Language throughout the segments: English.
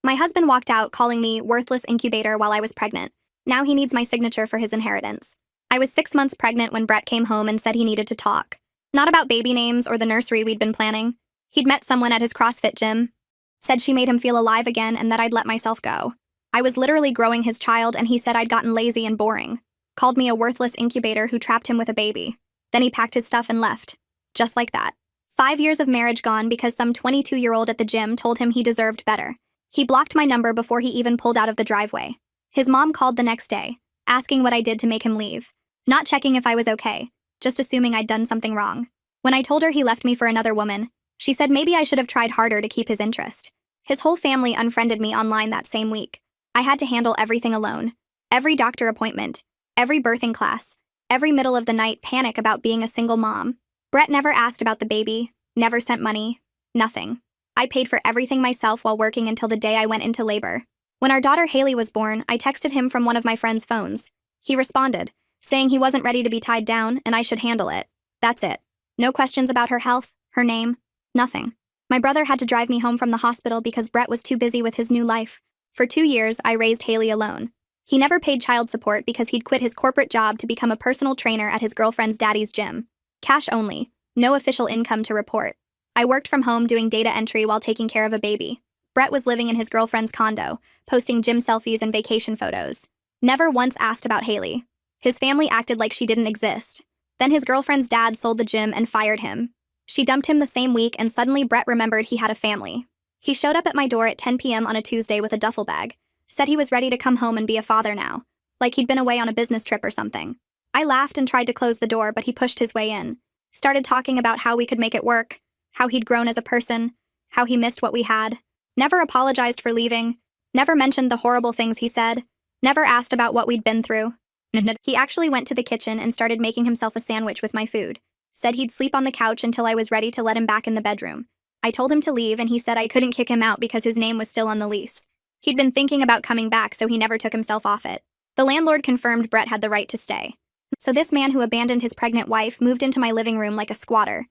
My husband walked out calling me worthless incubator while I was pregnant. Now he needs my signature for his inheritance. I was 6 months pregnant when Brett came home and said he needed to talk. Not about baby names or the nursery we'd been planning. He'd met someone at his CrossFit gym. Said she made him feel alive again and that I'd let myself go. I was literally growing his child and he said I'd gotten lazy and boring. Called me a worthless incubator who trapped him with a baby. Then he packed his stuff and left. Just like that. 5 years of marriage gone because some 22-year-old at the gym told him he deserved better. He blocked my number before he even pulled out of the driveway. His mom called the next day, asking what I did to make him leave. Not checking if I was okay, just assuming I'd done something wrong. When I told her he left me for another woman, she said maybe I should have tried harder to keep his interest. His whole family unfriended me online that same week. I had to handle everything alone. Every doctor appointment, every birthing class, every middle of the night panic about being a single mom. Brett never asked about the baby, never sent money, nothing. I paid for everything myself while working until the day I went into labor. When our daughter Haley was born, I texted him from one of my friend's phones. He responded, saying he wasn't ready to be tied down and I should handle it. That's it. No questions about her health, her name, nothing. My brother had to drive me home from the hospital because Brett was too busy with his new life. For 2 years, I raised Haley alone. He never paid child support because he'd quit his corporate job to become a personal trainer at his girlfriend's daddy's gym. Cash only, no official income to report. I worked from home doing data entry while taking care of a baby. Brett was living in his girlfriend's condo, posting gym selfies and vacation photos. Never once asked about Haley. His family acted like she didn't exist. Then his girlfriend's dad sold the gym and fired him. She dumped him the same week and suddenly Brett remembered he had a family. He showed up at my door at 10 p.m. on a Tuesday with a duffel bag. Said he was ready to come home and be a father now, like he'd been away on a business trip or something. I laughed and tried to close the door, but he pushed his way in. Started talking about how we could make it work, how he'd grown as a person, how he missed what we had. Never apologized for leaving, never mentioned the horrible things he said, never asked about what we'd been through. He actually went to the kitchen and started making himself a sandwich with my food. Said he'd sleep on the couch until I was ready to let him back in the bedroom. I told him to leave and he said I couldn't kick him out because his name was still on the lease. He'd been thinking about coming back, so he never took himself off it. The landlord confirmed Brett had the right to stay. So this man who abandoned his pregnant wife moved into my living room like a squatter.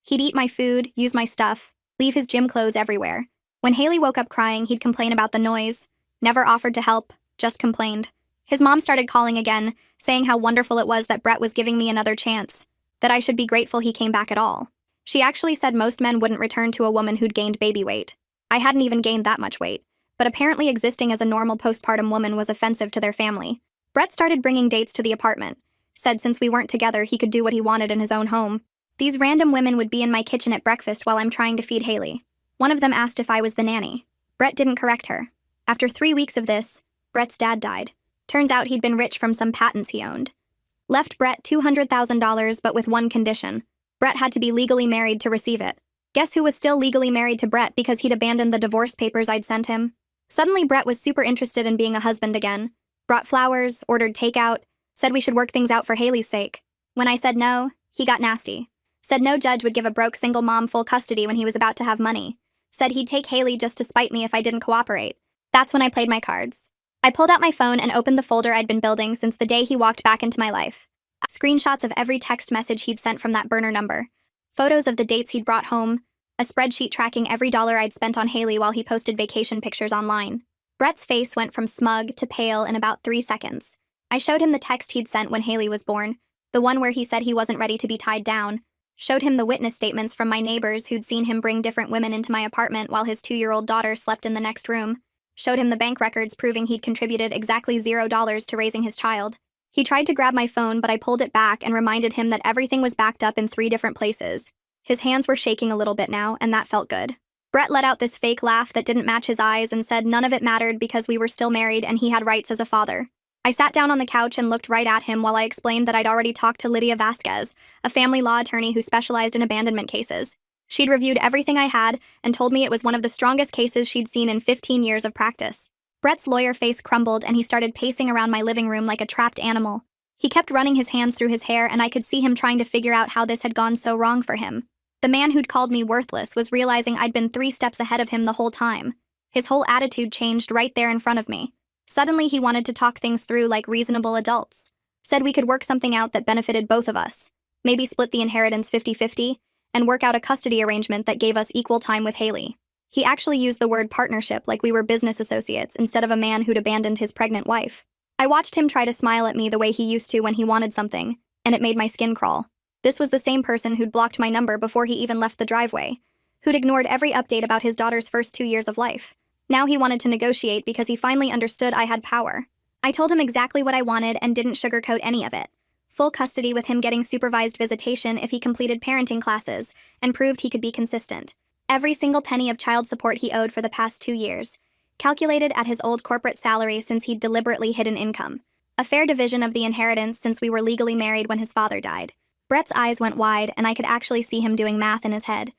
He'd eat my food, use my stuff, leave his gym clothes everywhere. When Haley woke up crying, he'd complain about the noise. Never offered to help, just complained. His mom started calling again, saying how wonderful it was that Brett was giving me another chance, that I should be grateful he came back at all. She actually said most men wouldn't return to a woman who'd gained baby weight. I hadn't even gained that much weight, but apparently existing as a normal postpartum woman was offensive to their family. Brett started bringing dates to the apartment. Said since we weren't together, he could do what he wanted in his own home. These random women would be in my kitchen at breakfast while I'm trying to feed Haley. One of them asked if I was the nanny. Brett didn't correct her. After 3 weeks of this, Brett's dad died. Turns out he'd been rich from some patents he owned. Left Brett $200,000, but with one condition. Brett had to be legally married to receive it. Guess who was still legally married to Brett because he'd abandoned the divorce papers I'd sent him? Suddenly Brett was super interested in being a husband again. Brought flowers, ordered takeout, said we should work things out for Haley's sake. When I said no, he got nasty. Said no judge would give a broke single mom full custody when he was about to have money. Said he'd take Haley just to spite me if I didn't cooperate. That's when I played my cards. I pulled out my phone and opened the folder I'd been building since the day he walked back into my life. Screenshots of every text message he'd sent from that burner number. Photos of the dates he'd brought home. A spreadsheet tracking every dollar I'd spent on Haley while he posted vacation pictures online. Brett's face went from smug to pale in about 3 seconds. I showed him the text he'd sent when Haley was born, the one where he said he wasn't ready to be tied down. Showed him the witness statements from my neighbors who'd seen him bring different women into my apartment while his 2-year-old daughter slept in the next room. Showed him the bank records proving he'd contributed exactly $0 to raising his child. He tried to grab my phone, but I pulled it back and reminded him that everything was backed up in 3 different places. His hands were shaking a little bit now, and that felt good. Brett let out this fake laugh that didn't match his eyes and said none of it mattered because we were still married and he had rights as a father. I sat down on the couch and looked right at him while I explained that I'd already talked to Lydia Vasquez, a family law attorney who specialized in abandonment cases. She'd reviewed everything I had and told me it was one of the strongest cases she'd seen in 15 years of practice. Brett's lawyer face crumbled and he started pacing around my living room like a trapped animal. He kept running his hands through his hair and I could see him trying to figure out how this had gone so wrong for him. The man who'd called me worthless was realizing I'd been 3 steps ahead of him the whole time. His whole attitude changed right there in front of me. Suddenly he wanted to talk things through like reasonable adults. Said we could work something out that benefited both of us. Maybe split the inheritance 50-50 and work out a custody arrangement that gave us equal time with Haley. He actually used the word partnership like we were business associates instead of a man who'd abandoned his pregnant wife. I watched him try to smile at me the way he used to when he wanted something, and it made my skin crawl. This was the same person who'd blocked my number before he even left the driveway, who'd ignored every update about his daughter's first 2 years of life. Now he wanted to negotiate because he finally understood I had power. I told him exactly what I wanted and didn't sugarcoat any of it. Full custody with him getting supervised visitation if he completed parenting classes and proved he could be consistent. Every single penny of child support he owed for the past 2 years, calculated at his old corporate salary since he'd deliberately hidden income. A fair division of the inheritance since we were legally married when his father died. Brett's eyes went wide and I could actually see him doing math in his head.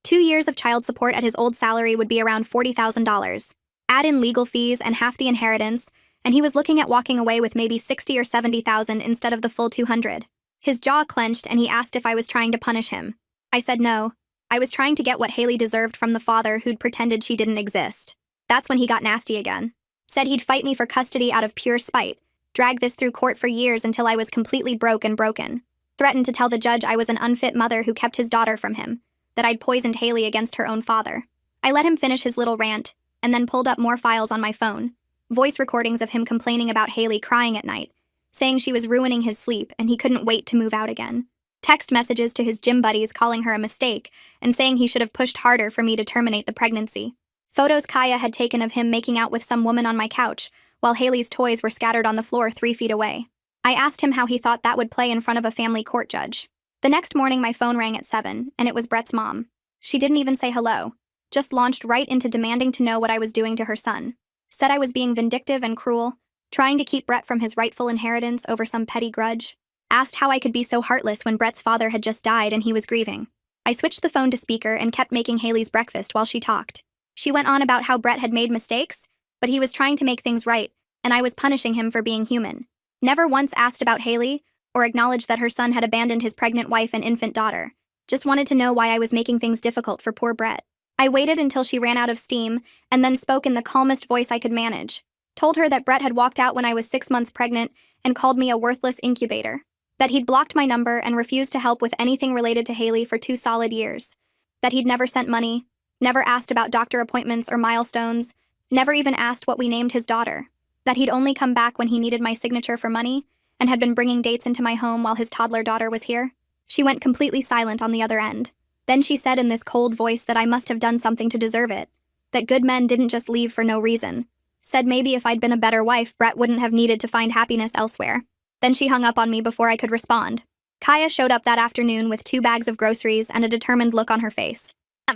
2 years of child support at his old salary would be around $40,000. Add in legal fees and half the inheritance, and he was looking at walking away with maybe $60,000 or $70,000 instead of the full $200,000. His jaw clenched and he asked if I was trying to punish him. I said no. I was trying to get what Haley deserved from the father who'd pretended she didn't exist. That's when he got nasty again. Said he'd fight me for custody out of pure spite, drag this through court for years until I was completely broke and broken. Threatened to tell the judge I was an unfit mother who kept his daughter from him, that I'd poisoned Haley against her own father. I let him finish his little rant, and then pulled up more files on my phone. Voice recordings of him complaining about Haley crying at night, saying she was ruining his sleep and he couldn't wait to move out again. Text messages to his gym buddies calling her a mistake and saying he should have pushed harder for me to terminate the pregnancy. Photos Kaya had taken of him making out with some woman on my couch, while Haley's toys were scattered on the floor 3 feet away. I asked him how he thought that would play in front of a family court judge. The next morning my phone rang at 7, and it was Brett's mom. She didn't even say hello, just launched right into demanding to know what I was doing to her son. Said I was being vindictive and cruel, trying to keep Brett from his rightful inheritance over some petty grudge. Asked how I could be so heartless when Brett's father had just died and he was grieving. I switched the phone to speaker and kept making Haley's breakfast while she talked. She went on about how Brett had made mistakes, but he was trying to make things right, and I was punishing him for being human. Never once asked about Haley, or acknowledged that her son had abandoned his pregnant wife and infant daughter. Just wanted to know why I was making things difficult for poor Brett. I waited until she ran out of steam, and then spoke in the calmest voice I could manage. Told her that Brett had walked out when I was 6 months pregnant and called me a worthless incubator. That he'd blocked my number and refused to help with anything related to Haley for 2 solid years. That he'd never sent money, never asked about doctor appointments or milestones, never even asked what we named his daughter. That he'd only come back when he needed my signature for money, and had been bringing dates into my home while his toddler daughter was here. She went completely silent on the other end. Then she said in this cold voice that I must have done something to deserve it. That good men didn't just leave for no reason. Said maybe if I'd been a better wife, Brett wouldn't have needed to find happiness elsewhere. Then she hung up on me before I could respond. Kaya showed up that afternoon with 2 bags of groceries and a determined look on her face.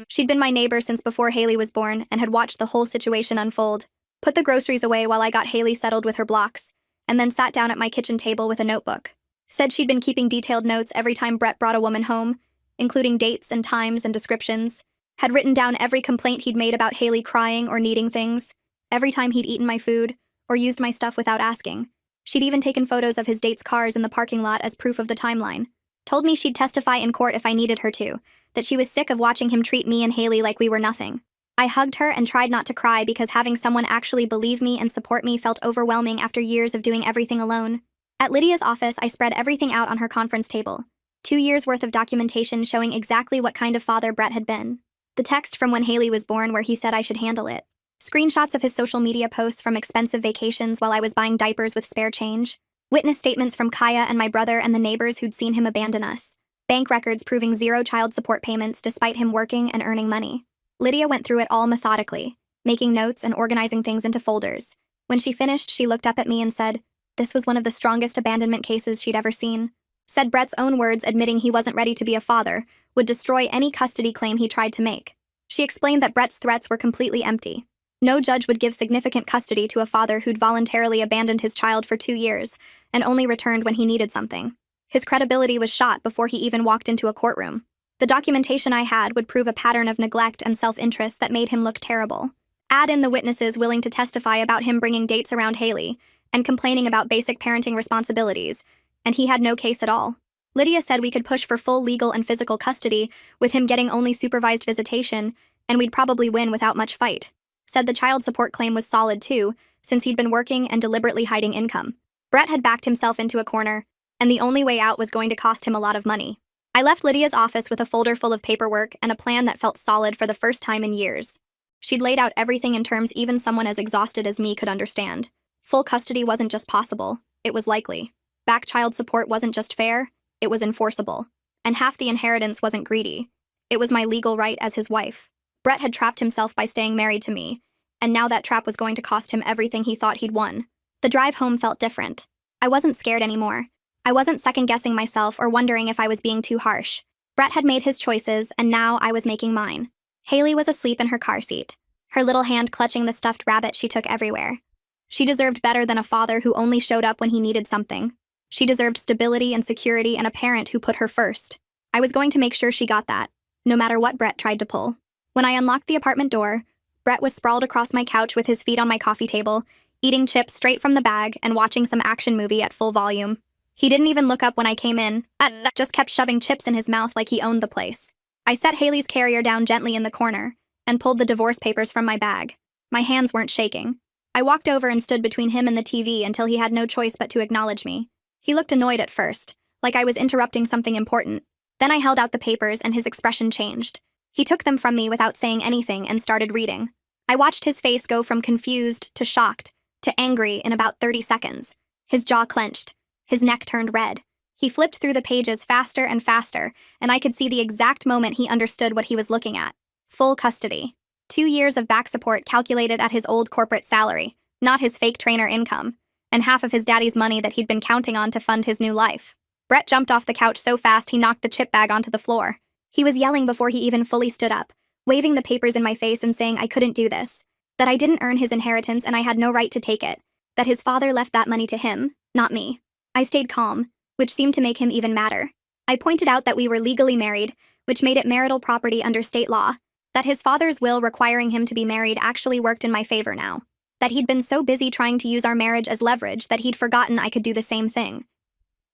She'd been my neighbor since before Haley was born and had watched the whole situation unfold. Put the groceries away while I got Haley settled with her blocks, and then sat down at my kitchen table with a notebook. Said she'd been keeping detailed notes every time Brett brought a woman home, including dates and times and descriptions. Had written down every complaint he'd made about Haley crying or needing things, every time he'd eaten my food, or used my stuff without asking. She'd even taken photos of his date's cars in the parking lot as proof of the timeline. Told me she'd testify in court if I needed her to, that she was sick of watching him treat me and Haley like we were nothing. I hugged her and tried not to cry because having someone actually believe me and support me felt overwhelming after years of doing everything alone. At Lydia's office, I spread everything out on her conference table. 2 years' worth of documentation showing exactly what kind of father Brett had been. The text from when Haley was born where he said I should handle it. Screenshots of his social media posts from expensive vacations while I was buying diapers with spare change. Witness statements from Kaya and my brother and the neighbors who'd seen him abandon us. Bank records proving 0 child support payments despite him working and earning money. Lydia went through it all methodically, making notes and organizing things into folders. When she finished, she looked up at me and said, this was one of the strongest abandonment cases she'd ever seen. Said Brett's own words admitting he wasn't ready to be a father would destroy any custody claim he tried to make. She explained that Brett's threats were completely empty. No judge would give significant custody to a father who'd voluntarily abandoned his child for 2 years and only returned when he needed something. His credibility was shot before he even walked into a courtroom. The documentation I had would prove a pattern of neglect and self-interest that made him look terrible. Add in the witnesses willing to testify about him bringing dates around Haley and complaining about basic parenting responsibilities, and he had no case at all. Lydia said we could push for full legal and physical custody with him getting only supervised visitation, and we'd probably win without much fight. Said the child support claim was solid too, since he'd been working and deliberately hiding income. Brett had backed himself into a corner, and the only way out was going to cost him a lot of money. I left Lydia's office with a folder full of paperwork and a plan that felt solid for the first time in years. She'd laid out everything in terms even someone as exhausted as me could understand. Full custody wasn't just possible, it was likely. Back child support wasn't just fair, it was enforceable. And half the inheritance wasn't greedy. It was my legal right as his wife. Brett had trapped himself by staying married to me, and now that trap was going to cost him everything he thought he'd won. The drive home felt different. I wasn't scared anymore. I wasn't second-guessing myself or wondering if I was being too harsh. Brett had made his choices, and now I was making mine. Haley was asleep in her car seat, her little hand clutching the stuffed rabbit she took everywhere. She deserved better than a father who only showed up when he needed something. She deserved stability and security and a parent who put her first. I was going to make sure she got that, no matter what Brett tried to pull. When I unlocked the apartment door, Brett was sprawled across my couch with his feet on my coffee table, eating chips straight from the bag and watching some action movie at full volume. He didn't even look up when I came in, and just kept shoving chips in his mouth like he owned the place. I set Haley's carrier down gently in the corner and pulled the divorce papers from my bag. My hands weren't shaking. I walked over and stood between him and the TV until he had no choice but to acknowledge me. He looked annoyed at first, like I was interrupting something important. Then I held out the papers and his expression changed. He took them from me without saying anything and started reading. I watched his face go from confused to shocked to angry in about 30 seconds. His jaw clenched. His neck turned red. He flipped through the pages faster and faster, and I could see the exact moment he understood what he was looking at. Full custody. 2 years of back support calculated at his old corporate salary, not his fake trainer income, and half of his daddy's money that he'd been counting on to fund his new life. Brett jumped off the couch so fast he knocked the chip bag onto the floor. He was yelling before he even fully stood up, waving the papers in my face and saying I couldn't do this, that I didn't earn his inheritance and I had no right to take it, that his father left that money to him, not me. I stayed calm, which seemed to make him even madder. I pointed out that we were legally married, which made it marital property under state law, that his father's will requiring him to be married actually worked in my favor now, that he'd been so busy trying to use our marriage as leverage that he'd forgotten I could do the same thing.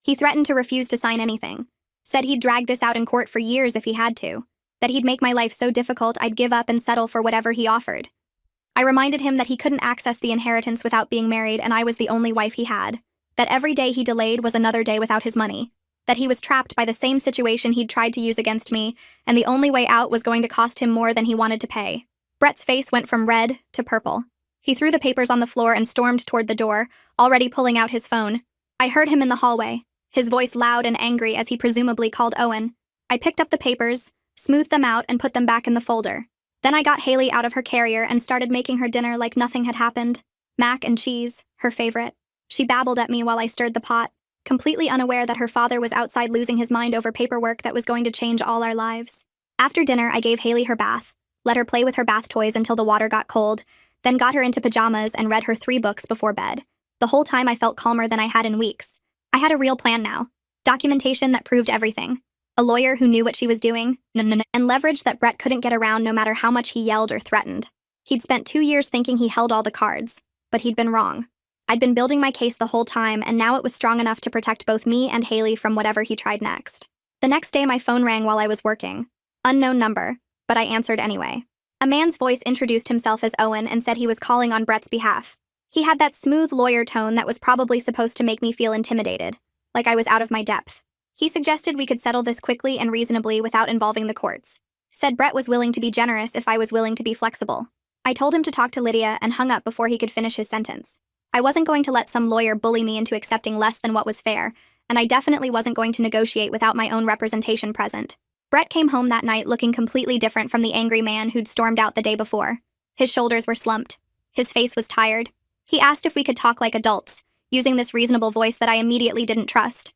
He threatened to refuse to sign anything, said he'd drag this out in court for years if he had to, that he'd make my life so difficult I'd give up and settle for whatever he offered. I reminded him that he couldn't access the inheritance without being married and I was the only wife he had, that every day he delayed was another day without his money, that he was trapped by the same situation he'd tried to use against me, and the only way out was going to cost him more than he wanted to pay. Brett's face went from red to purple. He threw the papers on the floor and stormed toward the door, already pulling out his phone. I heard him in the hallway, his voice loud and angry as he presumably called Owen. I picked up the papers, smoothed them out, and put them back in the folder. Then I got Haley out of her carrier and started making her dinner like nothing had happened. Mac and cheese, her favorite. She babbled at me while I stirred the pot, completely unaware that her father was outside losing his mind over paperwork that was going to change all our lives. After dinner, I gave Haley her bath, let her play with her bath toys until the water got cold, then got her into pajamas and read her 3 books before bed. The whole time I felt calmer than I had in weeks. I had a real plan now. Documentation that proved everything. A lawyer who knew what she was doing, and leverage that Brett couldn't get around no matter how much he yelled or threatened. He'd spent 2 years thinking he held all the cards, but he'd been wrong. I'd been building my case the whole time, and now it was strong enough to protect both me and Haley from whatever he tried next. The next day, my phone rang while I was working. Unknown number, but I answered anyway. A man's voice introduced himself as Owen and said he was calling on Brett's behalf. He had that smooth lawyer tone that was probably supposed to make me feel intimidated, like I was out of my depth. He suggested we could settle this quickly and reasonably without involving the courts. Said Brett was willing to be generous if I was willing to be flexible. I told him to talk to Lydia and hung up before he could finish his sentence. I wasn't going to let some lawyer bully me into accepting less than what was fair, and I definitely wasn't going to negotiate without my own representation present. Brett came home that night looking completely different from the angry man who'd stormed out the day before. His shoulders were slumped. His face was tired. He asked if we could talk like adults, using this reasonable voice that I immediately didn't trust.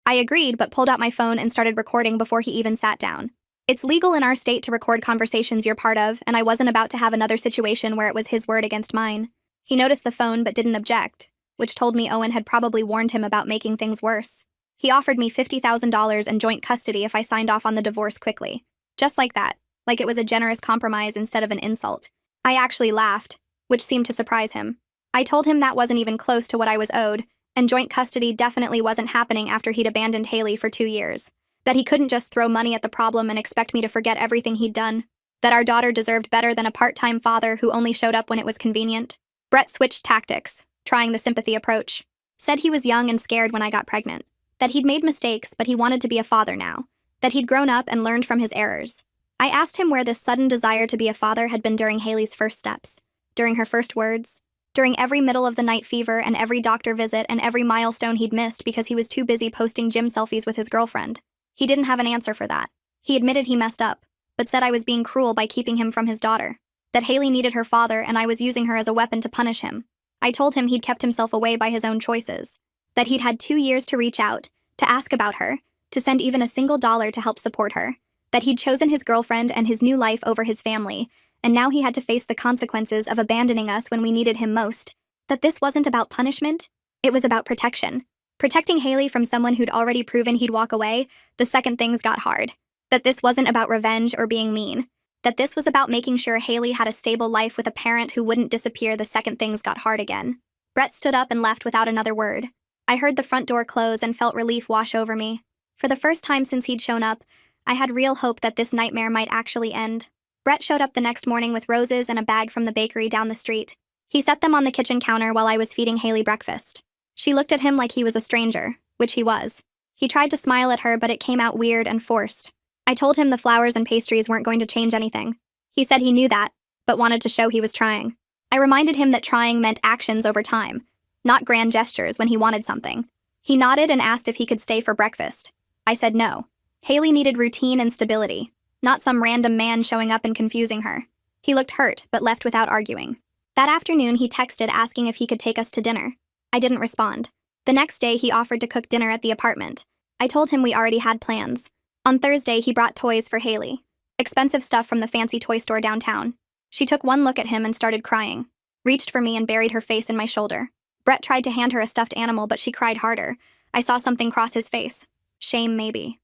I agreed, but pulled out my phone and started recording before he even sat down. It's legal in our state to record conversations you're part of, and I wasn't about to have another situation where it was his word against mine. He noticed the phone but didn't object, which told me Owen had probably warned him about making things worse. He offered me $50,000 and joint custody if I signed off on the divorce quickly. Just like that, like it was a generous compromise instead of an insult. I actually laughed, which seemed to surprise him. I told him that wasn't even close to what I was owed, and joint custody definitely wasn't happening after he'd abandoned Haley for 2 years. That he couldn't just throw money at the problem and expect me to forget everything he'd done. That our daughter deserved better than a part-time father who only showed up when it was convenient. Brett switched tactics, trying the sympathy approach. Said he was young and scared when I got pregnant. That he'd made mistakes, but he wanted to be a father now. That he'd grown up and learned from his errors. I asked him where this sudden desire to be a father had been during Haley's first steps, during her first words, during every middle of the night fever and every doctor visit and every milestone he'd missed because he was too busy posting gym selfies with his girlfriend. He didn't have an answer for that. He admitted he messed up, but said I was being cruel by keeping him from his daughter, that Haley needed her father and I was using her as a weapon to punish him. I told him he'd kept himself away by his own choices, that he'd had 2 years to reach out, to ask about her, to send even a single dollar to help support her, that he'd chosen his girlfriend and his new life over his family, and now he had to face the consequences of abandoning us when we needed him most, that this wasn't about punishment, it was about protection. Protecting Haley from someone who'd already proven he'd walk away the second things got hard, that this wasn't about revenge or being mean, that this was about making sure Haley had a stable life with a parent who wouldn't disappear the second things got hard again. Brett stood up and left without another word. I heard the front door close and felt relief wash over me. For the first time since he'd shown up, I had real hope that this nightmare might actually end. Brett showed up the next morning with roses and a bag from the bakery down the street. He set them on the kitchen counter while I was feeding Haley breakfast. She looked at him like he was a stranger, which he was. He tried to smile at her, but it came out weird and forced. I told him the flowers and pastries weren't going to change anything. He said he knew that, but wanted to show he was trying. I reminded him that trying meant actions over time, not grand gestures when he wanted something. He nodded and asked if he could stay for breakfast. I said no. Haley needed routine and stability, not some random man showing up and confusing her. He looked hurt, but left without arguing. That afternoon, he texted asking if he could take us to dinner. I didn't respond. The next day, he offered to cook dinner at the apartment. I told him we already had plans. On Thursday, he brought toys for Haley. Expensive stuff from the fancy toy store downtown. She took one look at him and started crying. Reached for me and buried her face in my shoulder. Brett tried to hand her a stuffed animal, but she cried harder. I saw something cross his face. Shame, maybe.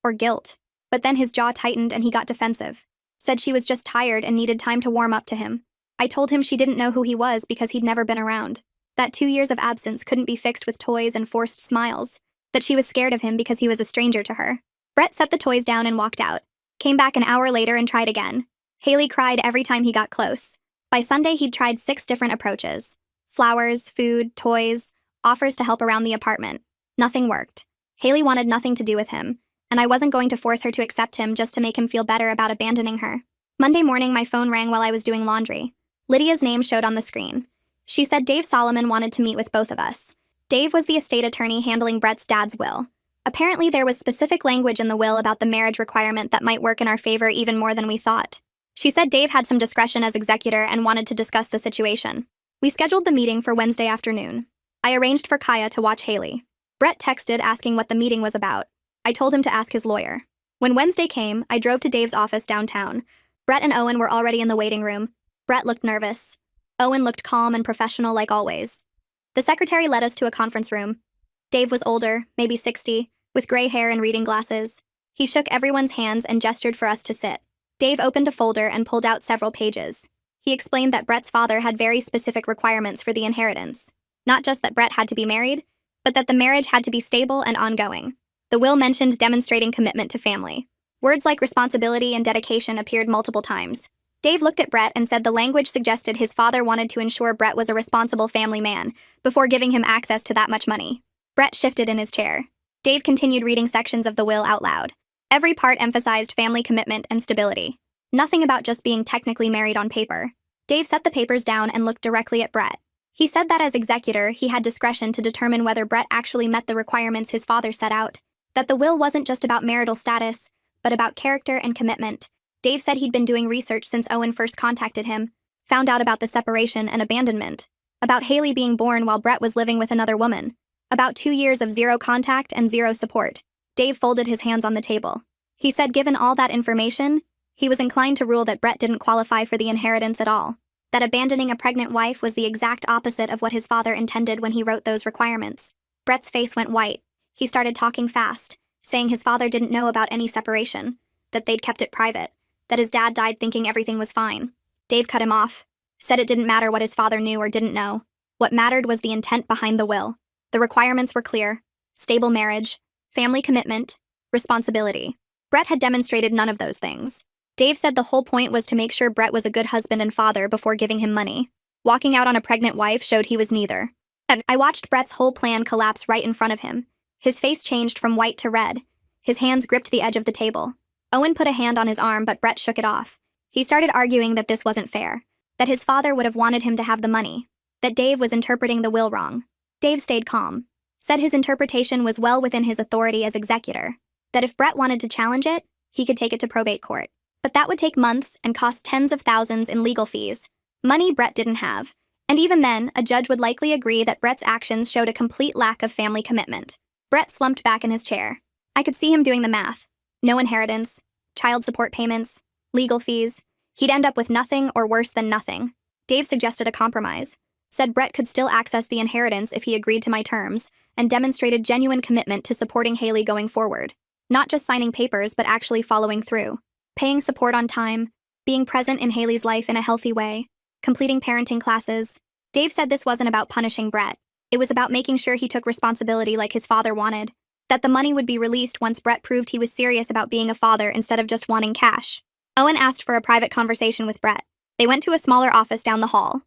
Or guilt. But then his jaw tightened and he got defensive. Said she was just tired and needed time to warm up to him. I told him she didn't know who he was because he'd never been around. That 2 years of absence couldn't be fixed with toys and forced smiles. That she was scared of him because he was a stranger to her. Brett set the toys down and walked out. Came back an hour later and tried again. Haley cried every time he got close. By Sunday, he'd tried 6 different approaches. Flowers, food, toys, offers to help around the apartment. Nothing worked. Haley wanted nothing to do with him, and I wasn't going to force her to accept him just to make him feel better about abandoning her. Monday morning, my phone rang while I was doing laundry. Lydia's name showed on the screen. She said Dave Solomon wanted to meet with both of us. Dave was the estate attorney handling Brett's dad's will. Apparently, there was specific language in the will about the marriage requirement that might work in our favor even more than we thought. She said Dave had some discretion as executor and wanted to discuss the situation. We scheduled the meeting for Wednesday afternoon. I arranged for Kaya to watch Haley. Brett texted asking what the meeting was about. I told him to ask his lawyer. When Wednesday came, I drove to Dave's office downtown. Brett and Owen were already in the waiting room. Brett looked nervous. Owen looked calm and professional like always. The secretary led us to a conference room. Dave was older, maybe 60, with gray hair and reading glasses. He shook everyone's hands and gestured for us to sit. Dave opened a folder and pulled out several pages. He explained that Brett's father had very specific requirements for the inheritance. Not just that Brett had to be married, but that the marriage had to be stable and ongoing. The will mentioned demonstrating commitment to family. Words like responsibility and dedication appeared multiple times. Dave looked at Brett and said the language suggested his father wanted to ensure Brett was a responsible family man before giving him access to that much money. Brett shifted in his chair. Dave continued reading sections of the will out loud. Every part emphasized family commitment and stability. Nothing about just being technically married on paper. Dave set the papers down and looked directly at Brett. He said that as executor, he had discretion to determine whether Brett actually met the requirements his father set out. That the will wasn't just about marital status, but about character and commitment. Dave said he'd been doing research since Owen first contacted him, found out about the separation and abandonment, about Haley being born while Brett was living with another woman, about 2 years of zero contact and zero support. Dave folded his hands on the table. He said given all that information, he was inclined to rule that Brett didn't qualify for the inheritance at all, that abandoning a pregnant wife was the exact opposite of what his father intended when he wrote those requirements. Brett's face went white. He started talking fast, saying his father didn't know about any separation, that they'd kept it private, that his dad died thinking everything was fine. Dave cut him off, said it didn't matter what his father knew or didn't know. What mattered was the intent behind the will. The requirements were clear: stable marriage, family commitment, responsibility. Brett had demonstrated none of those things. Dave said the whole point was to make sure Brett was a good husband and father before giving him money. Walking out on a pregnant wife showed he was neither. And I watched Brett's whole plan collapse right in front of him. His face changed from white to red. His hands gripped the edge of the table. Owen put a hand on his arm, but Brett shook it off. He started arguing that this wasn't fair, that his father would have wanted him to have the money, that Dave was interpreting the will wrong. Dave stayed calm, said his interpretation was well within his authority as executor, that if Brett wanted to challenge it, he could take it to probate court. But that would take months and cost tens of thousands in legal fees, money Brett didn't have. And even then, a judge would likely agree that Brett's actions showed a complete lack of family commitment. Brett slumped back in his chair. I could see him doing the math. No inheritance, child support payments, legal fees. He'd end up with nothing or worse than nothing. Dave suggested a compromise, said Brett could still access the inheritance if he agreed to my terms, and demonstrated genuine commitment to supporting Haley going forward. Not just signing papers, but actually following through. Paying support on time, being present in Haley's life in a healthy way, completing parenting classes. Dave said this wasn't about punishing Brett. It was about making sure he took responsibility like his father wanted, that the money would be released once Brett proved he was serious about being a father instead of just wanting cash. Owen asked for a private conversation with Brett. They went to a smaller office down the hall.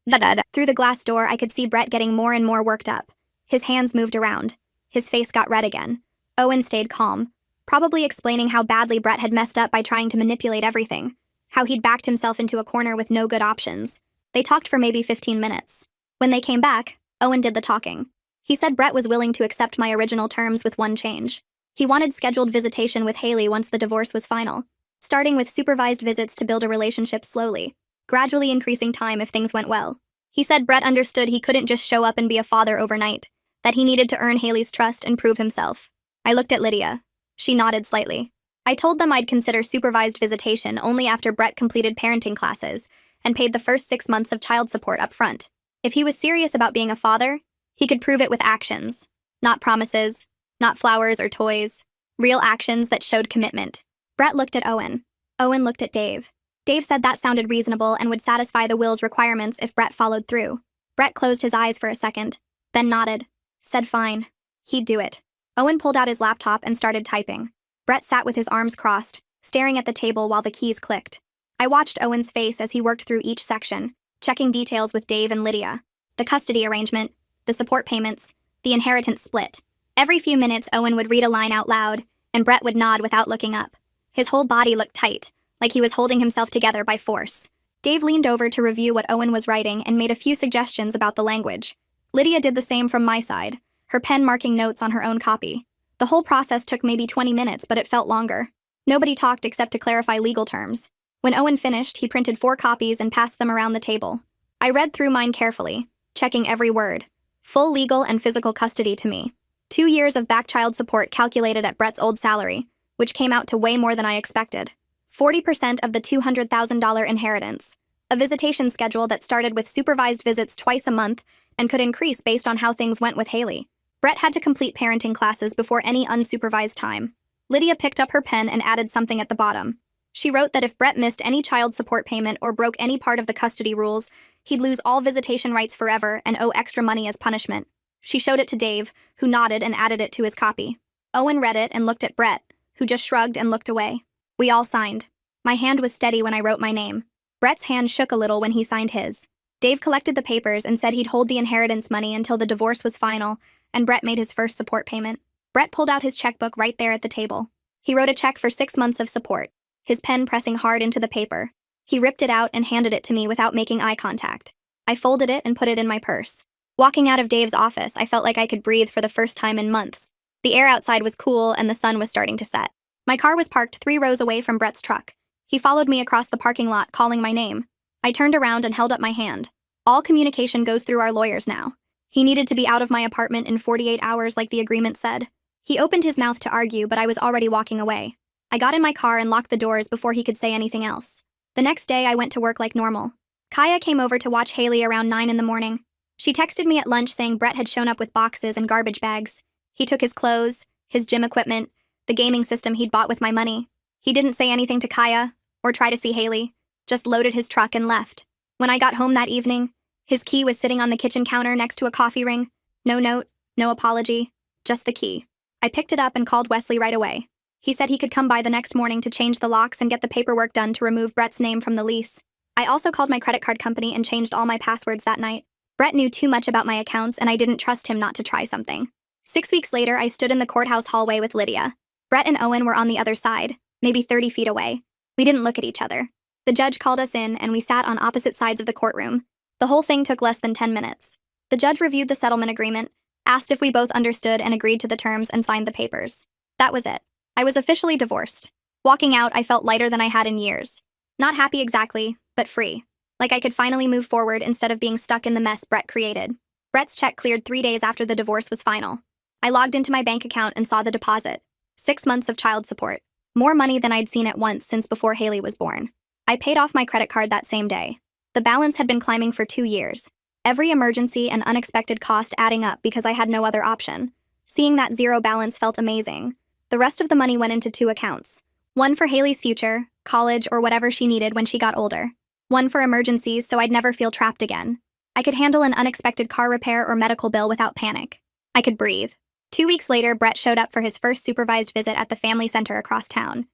Through the glass door, I could see Brett getting more and more worked up. His hands moved around. His face got red again. Owen stayed calm, probably explaining how badly Brett had messed up by trying to manipulate everything, how he'd backed himself into a corner with no good options. They talked for maybe 15 minutes. When they came back, Owen did the talking. He said Brett was willing to accept my original terms with one change. He wanted scheduled visitation with Haley once the divorce was final, starting with supervised visits to build a relationship slowly, gradually increasing time if things went well. He said Brett understood he couldn't just show up and be a father overnight, that he needed to earn Haley's trust and prove himself. I looked at Lydia. She nodded slightly. I told them I'd consider supervised visitation only after Brett completed parenting classes and paid the first 6 months of child support up front. If he was serious about being a father, he could prove it with actions. Not promises, not flowers or toys. Real actions that showed commitment. Brett looked at Owen. Owen looked at Dave. Dave said that sounded reasonable and would satisfy the will's requirements if Brett followed through. Brett closed his eyes for a second, then nodded. Said fine. He'd do it. Owen pulled out his laptop and started typing. Brett sat with his arms crossed, staring at the table while the keys clicked. I watched Owen's face as he worked through each section, checking details with Dave and Lydia. The custody arrangement, the support payments, the inheritance split. Every few minutes, Owen would read a line out loud, and Brett would nod without looking up. His whole body looked tight, like he was holding himself together by force. Dave leaned over to review what Owen was writing and made a few suggestions about the language. Lydia did the same from my side, her pen marking notes on her own copy. The whole process took maybe 20 minutes, but it felt longer. Nobody talked except to clarify legal terms. When Owen finished, he printed 4 copies and passed them around the table. I read through mine carefully, checking every word. Full legal and physical custody to me. 2 years of back child support calculated at Brett's old salary, which came out to way more than I expected. 40% of the $200,000 inheritance. A visitation schedule that started with supervised visits twice a month and could increase based on how things went with Haley. Brett had to complete parenting classes before any unsupervised time. Lydia picked up her pen and added something at the bottom. She wrote that if Brett missed any child support payment or broke any part of the custody rules, he'd lose all visitation rights forever and owe extra money as punishment. She showed it to Dave, who nodded and added it to his copy. Owen read it and looked at Brett, who just shrugged and looked away. We all signed. My hand was steady when I wrote my name. Brett's hand shook a little when he signed his. Dave collected the papers and said he'd hold the inheritance money until the divorce was final, and Brett made his first support payment. Brett pulled out his checkbook right there at the table. He wrote a check for 6 months of support, his pen pressing hard into the paper. He ripped it out and handed it to me without making eye contact. I folded it and put it in my purse. Walking out of Dave's office, I felt like I could breathe for the first time in months. The air outside was cool and the sun was starting to set. My car was parked 3 rows away from Brett's truck. He followed me across the parking lot, calling my name. I turned around and held up my hand. All communication goes through our lawyers now. He needed to be out of my apartment in 48 hours like the agreement said. He opened his mouth to argue, but I was already walking away. I got in my car and locked the doors before he could say anything else. The next day, I went to work like normal. Kaya came over to watch Haley around 9 in the morning. She texted me at lunch saying Brett had shown up with boxes and garbage bags. He took his clothes, his gym equipment, the gaming system he'd bought with my money. He didn't say anything to Kaya or try to see Haley, just loaded his truck and left. When I got home that evening, his key was sitting on the kitchen counter next to a coffee ring. No note, no apology, just the key. I picked it up and called Wesley right away. He said he could come by the next morning to change the locks and get the paperwork done to remove Brett's name from the lease. I also called my credit card company and changed all my passwords that night. Brett knew too much about my accounts and I didn't trust him not to try something. 6 weeks later, I stood in the courthouse hallway with Lydia. Brett and Owen were on the other side. maybe 30 feet away. We didn't look at each other. The judge called us in, and we sat on opposite sides of the courtroom. The whole thing took less than 10 minutes. The judge reviewed the settlement agreement, asked if we both understood and agreed to the terms, and signed the papers. That was it. I was officially divorced. Walking out, I felt lighter than I had in years. Not happy exactly, but free. Like I could finally move forward instead of being stuck in the mess Brett created. Brett's check cleared 3 days after the divorce was final. I logged into my bank account and saw the deposit. 6 months of child support. More money than I'd seen at once since before Haley was born. I paid off my credit card that same day. The balance had been climbing for 2 years. Every emergency and unexpected cost adding up because I had no other option. Seeing that zero balance felt amazing. The rest of the money went into 2 accounts. One for Haley's future, college, or whatever she needed when she got older. One for emergencies so I'd never feel trapped again. I could handle an unexpected car repair or medical bill without panic. I could breathe. 2 weeks later, Brett showed up for his first supervised visit at the family center across town.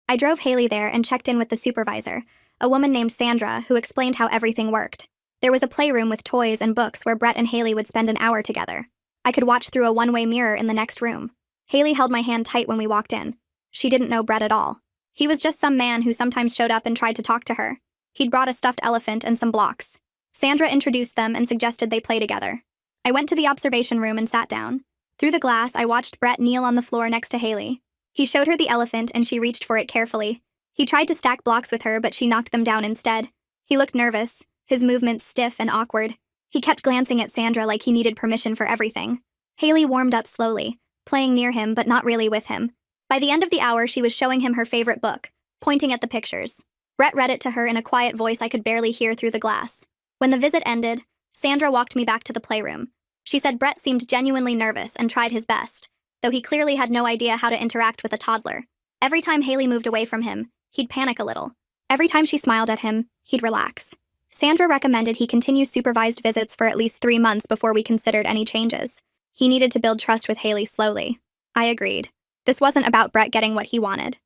I drove Haley there and checked in with the supervisor, a woman named Sandra, who explained how everything worked. There was a playroom with toys and books where Brett and Haley would spend an hour together. I could watch through a one-way mirror in the next room. Haley held my hand tight when we walked in. She didn't know Brett at all. He was just some man who sometimes showed up and tried to talk to her. He'd brought a stuffed elephant and some blocks. Sandra introduced them and suggested they play together. I went to the observation room and sat down. Through the glass, I watched Brett kneel on the floor next to Haley. He showed her the elephant and she reached for it carefully. He tried to stack blocks with her, but she knocked them down instead. He looked nervous, his movements stiff and awkward. He kept glancing at Sandra like he needed permission for everything. Haley warmed up slowly, playing near him but not really with him. By the end of the hour, she was showing him her favorite book, pointing at the pictures. Brett read it to her in a quiet voice I could barely hear through the glass. When the visit ended, Sandra walked me back to the playroom. She said Brett seemed genuinely nervous and tried his best, though he clearly had no idea how to interact with a toddler. Every time Haley moved away from him, he'd panic a little. Every time she smiled at him, he'd relax. Sandra recommended he continue supervised visits for at least 3 months before we considered any changes. He needed to build trust with Haley slowly. I agreed. This wasn't about Brett getting what he wanted.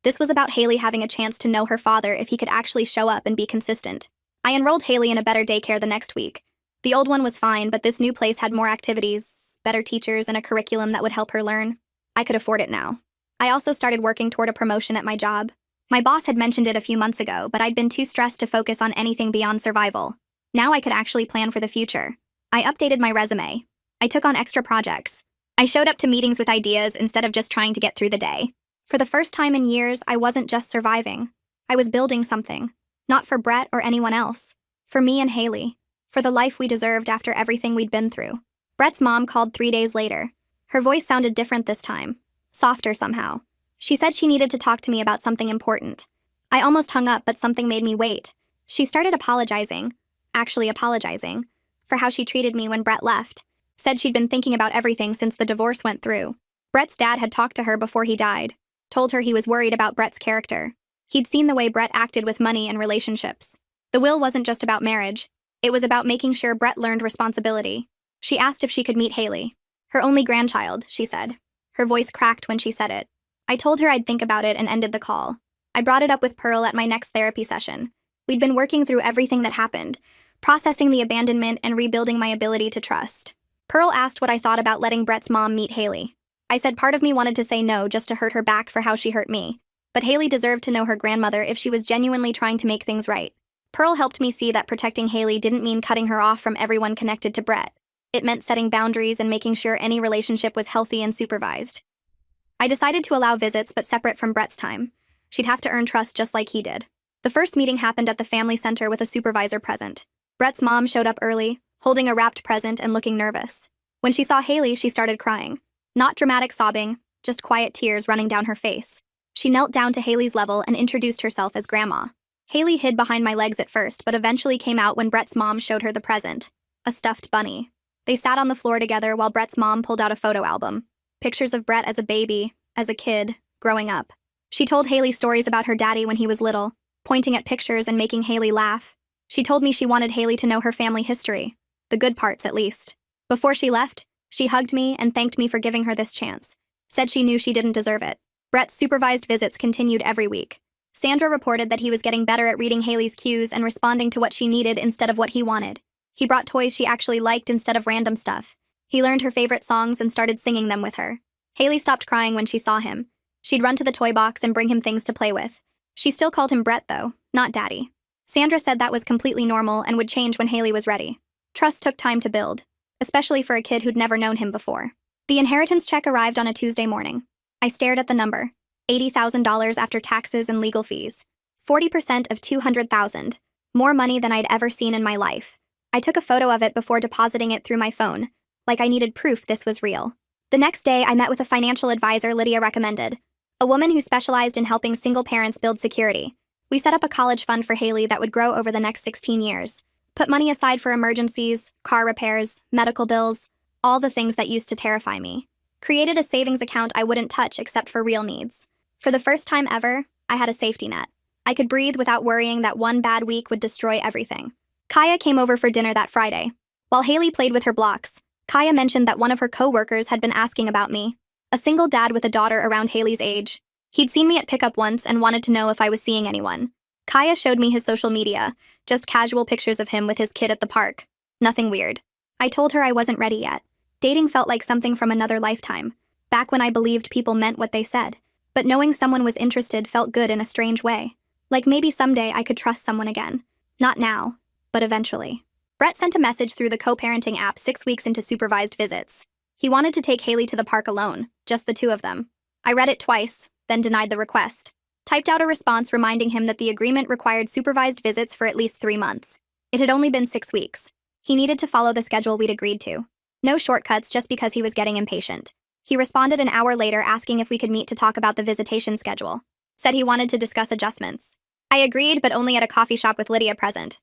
This was about Haley having a chance to know her father if he could actually show up and be consistent. I enrolled Haley in a better daycare the next week. The old one was fine, but this new place had more activities, better teachers, and a curriculum that would help her learn. I could afford it now. I also started working toward a promotion at my job. My boss had mentioned it a few months ago, but I'd been too stressed to focus on anything beyond survival. Now I could actually plan for the future. I updated my resume. I took on extra projects. I showed up to meetings with ideas instead of just trying to get through the day. For the first time in years, I wasn't just surviving. I was building something. Not for Brett or anyone else. For me and Haley. For the life we deserved after everything we'd been through. Brett's mom called 3 days later. Her voice sounded different this time. Softer somehow. She said she needed to talk to me about something important. I almost hung up, but something made me wait. She started apologizing. Actually apologizing. For how she treated me when Brett left. Said she'd been thinking about everything since the divorce went through. Brett's dad had talked to her before he died. Told her he was worried about Brett's character. He'd seen the way Brett acted with money and relationships. The will wasn't just about marriage. It was about making sure Brett learned responsibility. She asked if she could meet Haley. Her only grandchild, she said. Her voice cracked when she said it. I told her I'd think about it and ended the call. I brought it up with Pearl at my next therapy session. We'd been working through everything that happened, processing the abandonment and rebuilding my ability to trust. Pearl asked what I thought about letting Brett's mom meet Haley. I said part of me wanted to say no just to hurt her back for how she hurt me, but Haley deserved to know her grandmother if she was genuinely trying to make things right. Pearl helped me see that protecting Haley didn't mean cutting her off from everyone connected to Brett. It meant setting boundaries and making sure any relationship was healthy and supervised. I decided to allow visits but separate from Brett's time. She'd have to earn trust just like he did. The first meeting happened at the family center with a supervisor present. Brett's mom showed up early, holding a wrapped present and looking nervous. When she saw Haley, she started crying. Not dramatic sobbing, just quiet tears running down her face. She knelt down to Haley's level and introduced herself as Grandma. Haley hid behind my legs at first, but eventually came out when Brett's mom showed her the present. A stuffed bunny. They sat on the floor together while Brett's mom pulled out a photo album. Pictures of Brett as a baby, as a kid, growing up. She told Haley stories about her daddy when he was little, pointing at pictures and making Haley laugh. She told me she wanted Haley to know her family history. The good parts, at least. Before she left, she hugged me and thanked me for giving her this chance. Said she knew she didn't deserve it. Brett's supervised visits continued every week. Sandra reported that he was getting better at reading Haley's cues and responding to what she needed instead of what he wanted. He brought toys she actually liked instead of random stuff. He learned her favorite songs and started singing them with her. Haley stopped crying when she saw him. She'd run to the toy box and bring him things to play with. She still called him Brett, though, not Daddy. Sandra said that was completely normal and would change when Haley was ready. Trust took time to build, especially for a kid who'd never known him before. The inheritance check arrived on a Tuesday morning. I stared at the number. $80,000 after taxes and legal fees. 40% of $200,000. More money than I'd ever seen in my life. I took a photo of it before depositing it through my phone, like I needed proof this was real. The next day, I met with a financial advisor Lydia recommended, a woman who specialized in helping single parents build security. We set up a college fund for Haley that would grow over the next 16 years. Put money aside for emergencies, car repairs, medical bills, all the things that used to terrify me. Created a savings account I wouldn't touch except for real needs. For the first time ever, I had a safety net. I could breathe without worrying that one bad week would destroy everything. Kaya came over for dinner that Friday. While Haley played with her blocks, Kaya mentioned that one of her co-workers had been asking about me. A single dad with a daughter around Haley's age. He'd seen me at pickup once and wanted to know if I was seeing anyone. Kaya showed me his social media, just casual pictures of him with his kid at the park. Nothing weird. I told her I wasn't ready yet. Dating felt like something from another lifetime, back when I believed people meant what they said. But knowing someone was interested felt good in a strange way. Like maybe someday I could trust someone again. Not now, but eventually. Brett sent a message through the co-parenting app 6 weeks into supervised visits. He wanted to take Haley to the park alone, just the two of them. I read it twice, then denied the request. Typed out a response reminding him that the agreement required supervised visits for at least 3 months. It had only been 6 weeks. He needed to follow the schedule we'd agreed to. No shortcuts just because he was getting impatient. He responded an hour later asking if we could meet to talk about the visitation schedule. Said he wanted to discuss adjustments. I agreed, but only at a coffee shop with Lydia present.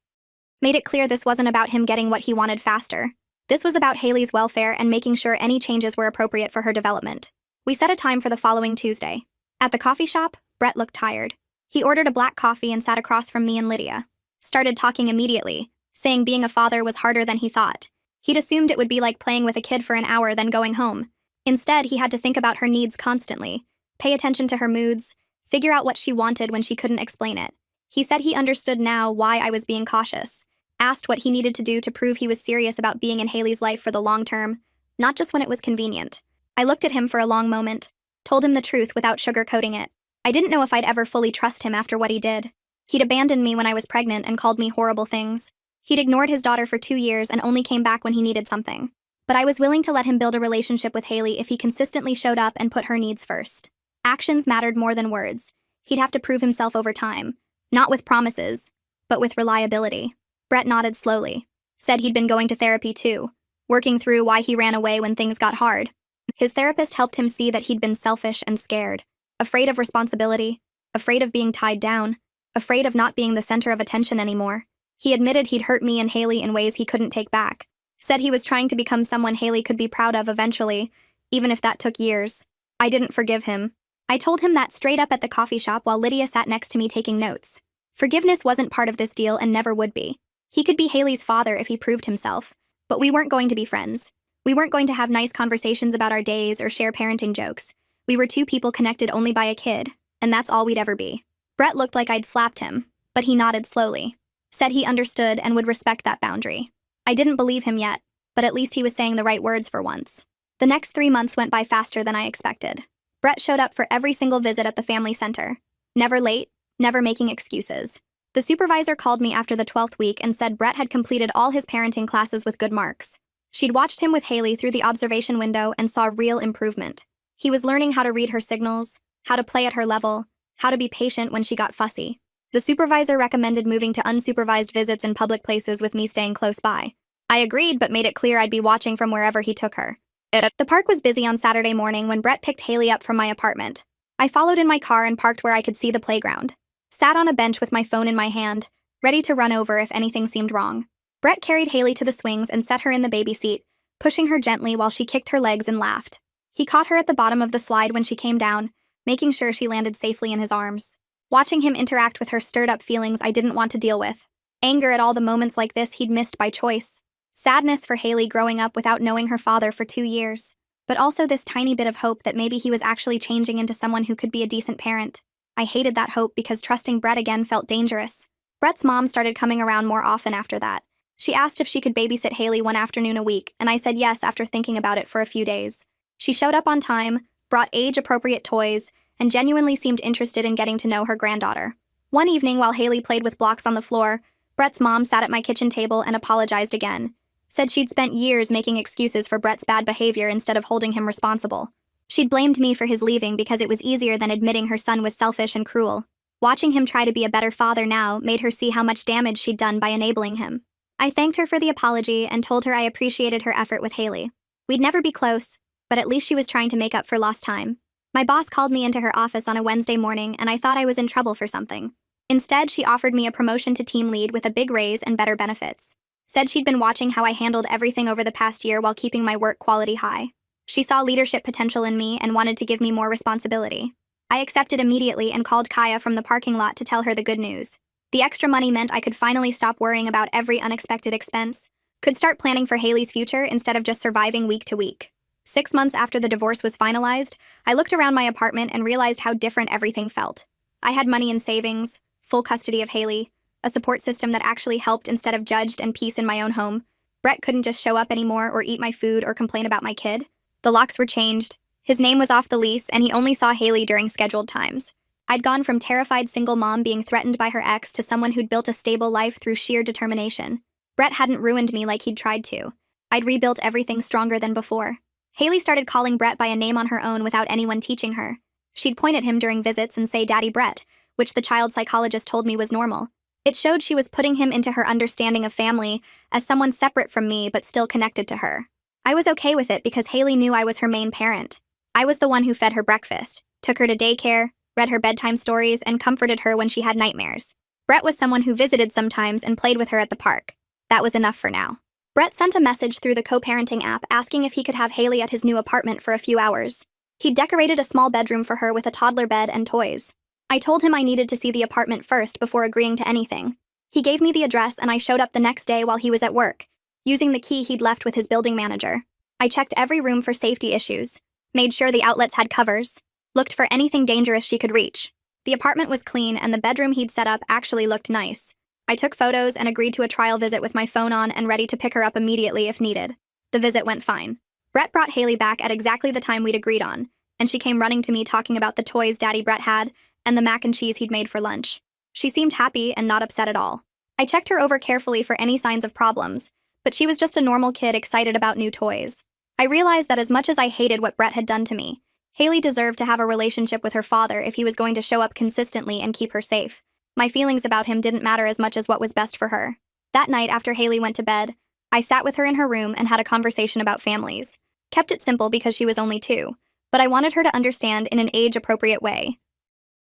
Made it clear this wasn't about him getting what he wanted faster. This was about Haley's welfare and making sure any changes were appropriate for her development. We set a time for the following Tuesday. At the coffee shop, Brett looked tired. He ordered a black coffee and sat across from me and Lydia. Started talking immediately, saying being a father was harder than he thought. He'd assumed it would be like playing with a kid for an hour then going home. Instead, he had to think about her needs constantly, pay attention to her moods, figure out what she wanted when she couldn't explain it. He said he understood now why I was being cautious. Asked what he needed to do to prove he was serious about being in Haley's life for the long term, not just when it was convenient. I looked at him for a long moment, told him the truth without sugarcoating it. I didn't know if I'd ever fully trust him after what he did. He'd abandoned me when I was pregnant and called me horrible things. He'd ignored his daughter for 2 years and only came back when he needed something. But I was willing to let him build a relationship with Haley if he consistently showed up and put her needs first. Actions mattered more than words. He'd have to prove himself over time, not with promises, but with reliability. Brett nodded slowly. Said he'd been going to therapy too, working through why he ran away when things got hard. His therapist helped him see that he'd been selfish and scared, afraid of responsibility, afraid of being tied down, afraid of not being the center of attention anymore. He admitted he'd hurt me and Haley in ways he couldn't take back. Said he was trying to become someone Haley could be proud of eventually, even if that took years. I didn't forgive him. I told him that straight up at the coffee shop while Lydia sat next to me taking notes. Forgiveness wasn't part of this deal and never would be. He could be Haley's father if he proved himself, but we weren't going to be friends. We weren't going to have nice conversations about our days or share parenting jokes. We were two people connected only by a kid, and that's all we'd ever be. Brett looked like I'd slapped him, but he nodded slowly. Said he understood and would respect that boundary. I didn't believe him yet, but at least he was saying the right words for once. The next 3 months went by faster than I expected. Brett showed up for every single visit at the family center. Never late, never making excuses. The supervisor called me after the 12th week and said Brett had completed all his parenting classes with good marks. She'd watched him with Haley through the observation window and saw real improvement. He was learning how to read her signals, how to play at her level, how to be patient when she got fussy. The supervisor recommended moving to unsupervised visits in public places with me staying close by. I agreed, but made it clear I'd be watching from wherever he took her. The park was busy on Saturday morning when Brett picked Haley up from my apartment. I followed in my car and parked where I could see the playground. Sat on a bench with my phone in my hand, ready to run over if anything seemed wrong. Brett carried Haley to the swings and set her in the baby seat, pushing her gently while she kicked her legs and laughed. He caught her at the bottom of the slide when she came down, making sure she landed safely in his arms. Watching him interact with her stirred up feelings I didn't want to deal with. Anger at all the moments like this he'd missed by choice. Sadness for Haley growing up without knowing her father for 2 years. But also this tiny bit of hope that maybe he was actually changing into someone who could be a decent parent. I hated that hope because trusting Brett again felt dangerous. Brett's mom started coming around more often after that. She asked if she could babysit Haley one afternoon a week, and I said yes after thinking about it for a few days. She showed up on time, brought age-appropriate toys, and genuinely seemed interested in getting to know her granddaughter. One evening, while Haley played with blocks on the floor, Brett's mom sat at my kitchen table and apologized again. Said she'd spent years making excuses for Brett's bad behavior instead of holding him responsible. She'd blamed me for his leaving because it was easier than admitting her son was selfish and cruel. Watching him try to be a better father now made her see how much damage she'd done by enabling him. I thanked her for the apology and told her I appreciated her effort with Haley. We'd never be close, but at least she was trying to make up for lost time. My boss called me into her office on a Wednesday morning and I thought I was in trouble for something. Instead, she offered me a promotion to team lead with a big raise and better benefits. Said she'd been watching how I handled everything over the past year while keeping my work quality high. She saw leadership potential in me and wanted to give me more responsibility. I accepted immediately and called Kaya from the parking lot to tell her the good news. The extra money meant I could finally stop worrying about every unexpected expense, could start planning for Haley's future instead of just surviving week to week. 6 months after the divorce was finalized, I looked around my apartment and realized how different everything felt. I had money in savings, full custody of Haley, a support system that actually helped instead of judged, and peace in my own home. Brett couldn't just show up anymore or eat my food or complain about my kid. The locks were changed. His name was off the lease, and he only saw Haley during scheduled times. I'd gone from terrified single mom being threatened by her ex to someone who'd built a stable life through sheer determination. Brett hadn't ruined me like he'd tried to. I'd rebuilt everything stronger than before. Haley started calling Brett by a name on her own without anyone teaching her. She'd point at him during visits and say Daddy Brett, which the child psychologist told me was normal. It showed she was putting him into her understanding of family as someone separate from me but still connected to her. I was okay with it because Haley knew I was her main parent. I was the one who fed her breakfast, took her to daycare, read her bedtime stories, and comforted her when she had nightmares. Brett was someone who visited sometimes and played with her at the park. That was enough for now. Brett sent a message through the co-parenting app asking if he could have Haley at his new apartment for a few hours. He'd decorated a small bedroom for her with a toddler bed and toys. I told him I needed to see the apartment first before agreeing to anything. He gave me the address and I showed up the next day while he was at work, using the key he'd left with his building manager. I checked every room for safety issues, made sure the outlets had covers, looked for anything dangerous she could reach. The apartment was clean and the bedroom he'd set up actually looked nice. I took photos and agreed to a trial visit with my phone on and ready to pick her up immediately if needed. The visit went fine. Brett brought Haley back at exactly the time we'd agreed on, and she came running to me talking about the toys Daddy Brett had and the mac and cheese he'd made for lunch. She seemed happy and not upset at all. I checked her over carefully for any signs of problems, but she was just a normal kid excited about new toys. I realized that as much as I hated what Brett had done to me, Haley deserved to have a relationship with her father if he was going to show up consistently and keep her safe. My feelings about him didn't matter as much as what was best for her. That night, after Haley went to bed, I sat with her in her room and had a conversation about families. Kept it simple because she was only 2, but I wanted her to understand in an age-appropriate way.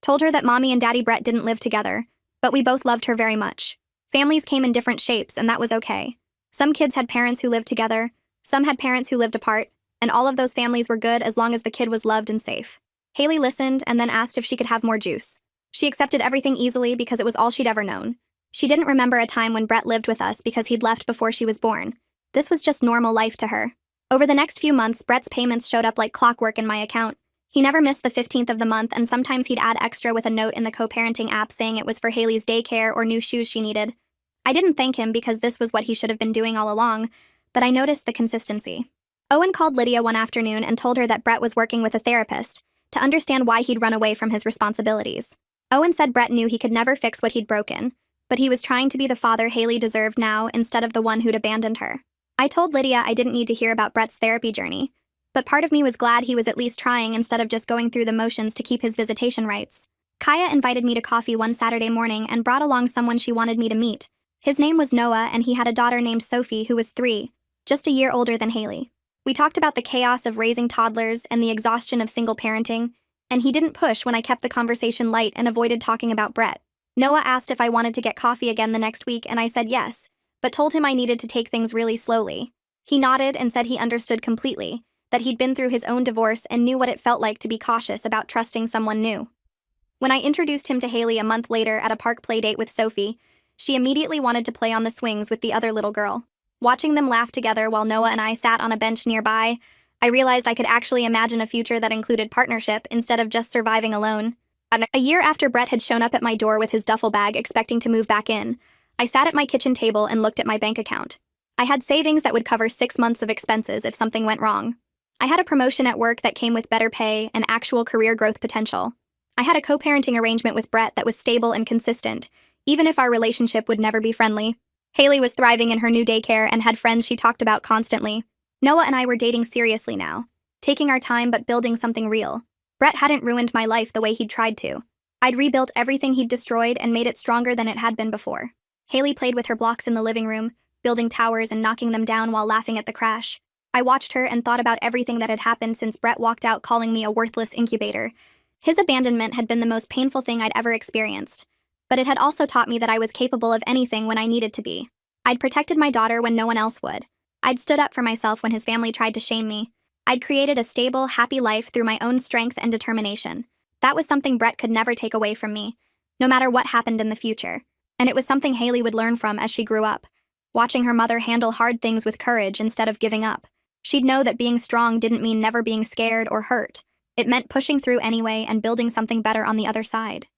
Told her that Mommy and Daddy Brett didn't live together, but we both loved her very much. Families came in different shapes, and that was okay. Some kids had parents who lived together, some had parents who lived apart, and all of those families were good as long as the kid was loved and safe. Haley listened and then asked if she could have more juice. She accepted everything easily because it was all she'd ever known. She didn't remember a time when Brett lived with us because he'd left before she was born. This was just normal life to her. Over the next few months, Brett's payments showed up like clockwork in my account. He never missed the 15th of the month, and sometimes he'd add extra with a note in the co-parenting app saying it was for Haley's daycare or new shoes she needed. I didn't thank him because this was what he should have been doing all along, but I noticed the consistency. Owen called Lydia one afternoon and told her that Brett was working with a therapist to understand why he'd run away from his responsibilities. Owen said Brett knew he could never fix what he'd broken, but he was trying to be the father Haley deserved now instead of the one who'd abandoned her. I told Lydia I didn't need to hear about Brett's therapy journey, but part of me was glad he was at least trying instead of just going through the motions to keep his visitation rights. Kaya invited me to coffee one Saturday morning and brought along someone she wanted me to meet. His name was Noah, and he had a daughter named Sophie who was 3, just a year older than Haley. We talked about the chaos of raising toddlers and the exhaustion of single parenting, and he didn't push when I kept the conversation light and avoided talking about Brett. Noah asked if I wanted to get coffee again the next week, and I said yes, but told him I needed to take things really slowly. He nodded and said he understood completely, that he'd been through his own divorce and knew what it felt like to be cautious about trusting someone new. When I introduced him to Haley a month later at a park playdate with Sophie, she immediately wanted to play on the swings with the other little girl. Watching them laugh together while Noah and I sat on a bench nearby, I realized I could actually imagine a future that included partnership instead of just surviving alone. A year after Brett had shown up at my door with his duffel bag expecting to move back in, I sat at my kitchen table and looked at my bank account. I had savings that would cover 6 months of expenses if something went wrong. I had a promotion at work that came with better pay and actual career growth potential. I had a co-parenting arrangement with Brett that was stable and consistent, even if our relationship would never be friendly. Haley was thriving in her new daycare and had friends she talked about constantly. Noah and I were dating seriously now, taking our time but building something real. Brett hadn't ruined my life the way he'd tried to. I'd rebuilt everything he'd destroyed and made it stronger than it had been before. Haley played with her blocks in the living room, building towers and knocking them down while laughing at the crash. I watched her and thought about everything that had happened since Brett walked out calling me a worthless incubator. His abandonment had been the most painful thing I'd ever experienced, but it had also taught me that I was capable of anything when I needed to be. I'd protected my daughter when no one else would. I'd stood up for myself when his family tried to shame me. I'd created a stable, happy life through my own strength and determination. That was something Brett could never take away from me, no matter what happened in the future. And it was something Haley would learn from as she grew up, watching her mother handle hard things with courage instead of giving up. She'd know that being strong didn't mean never being scared or hurt. It meant pushing through anyway and building something better on the other side.